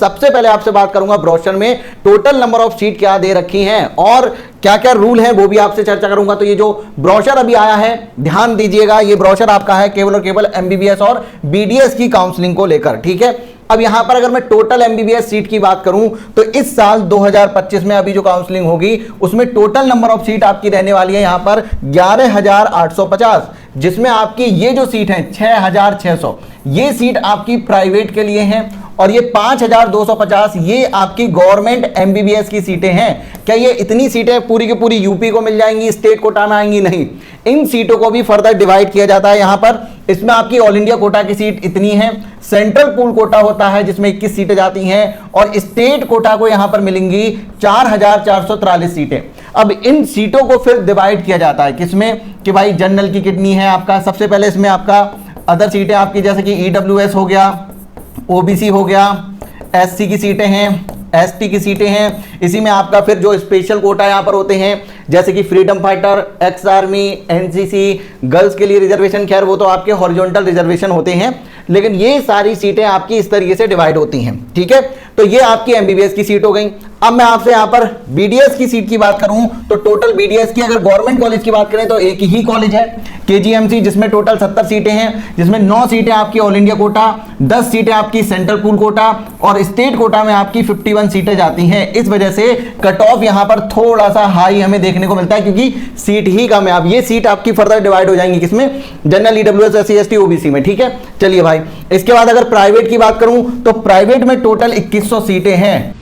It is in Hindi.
सबसे पहले आपसे बात करूंगा ब्रोशर में टोटल नंबर ऑफ सीट क्या दे रखी हैं और क्या क्या रूल है वो भी आपसे चर्चा करूंगा। तो ये जो ब्रोशर अभी आया है, ध्यान दीजिएगा, ये ब्रोशर आपका है केवल और केवल एमबीबीएस और बीडीएस की काउंसलिंग को लेकर, ठीक है। अब यहां पर अगर मैं टोटल एमबीबीएस सीट की बात करूं तो इस साल 2025 में अभी जो काउंसलिंग होगी उसमें टोटल नंबर ऑफ सीट आपकी रहने वाली है यहां पर 11,850, जिसमें आपकी ये जो सीट है 6,600 ये सीट आपकी प्राइवेट के लिए है और ये 5,250 ये आपकी गवर्नमेंट एमबीबीएस की सीटें हैं। क्या ये इतनी सीटें पूरी की पूरी यूपी को मिल जाएंगी, स्टेट कोटा में आएंगी? नहीं, इन सीटों को भी फर्दर डिवाइड किया जाता है यहां पर। इसमें आपकी ऑल इंडिया कोटा की सीट इतनी है, सेंट्रल पूल कोटा होता है जिसमें 21 सीटें जाती हैं और स्टेट कोटा को यहां पर मिलेंगी 4,443 सीटें। अब इन सीटों को फिर डिवाइड किया जाता है किसमें कि भाई जनरल की कितनी है आपका, सबसे पहले इसमें आपका अदर सीटें आपकी जैसे कि ईडब्ल्यूएस हो गया, ओबीसी हो गया, एससी की सीटें हैं, एसटी की सीटें हैं। इसी में आपका फिर जो स्पेशल कोटा यहां पर होते हैं जैसे कि freedom fighter, ex army, NCC, girls के लिए रिजर्वेशन, खैर वो तो आपके हॉरिजॉन्टल रिजर्वेशन होते हैं, लेकिन ये सारी सीटें आपकी इस तरीके से डिवाइड होती हैं, ठीक है। तो ये आपकी एमबीबीएस की सीट हो गई। अब मैं आपसे यहां पर बीडीएस की सीट की बात करूं तो टोटल बीडीएस की अगर गवर्नमेंट कॉलेज की बात करें तो एक ही कॉलेज है केजीएमसी, जिसमें टोटल 70 सीटें हैं, जिसमें 9 सीटें आपकी ऑल इंडिया कोटा, 10 सीटें आपकी सेंट्रल पूल कोटा और स्टेट कोटा में आपकी 51 सीटें जाती हैं। इस वजह से कट ऑफ यहां पर थोड़ा सा हाई हमें देखने को मिलता है क्योंकि सीट ही कम है। अब ये सीट आपकी फर्दर डिवाइड हो जाएंगी किसमें, general, EWS, SC, ST, OBC में, ठीक है। चलिए भाई, इसके बाद अगर प्राइवेट की बात करूं तो प्राइवेट में टोटल 2100 सीटें हैं।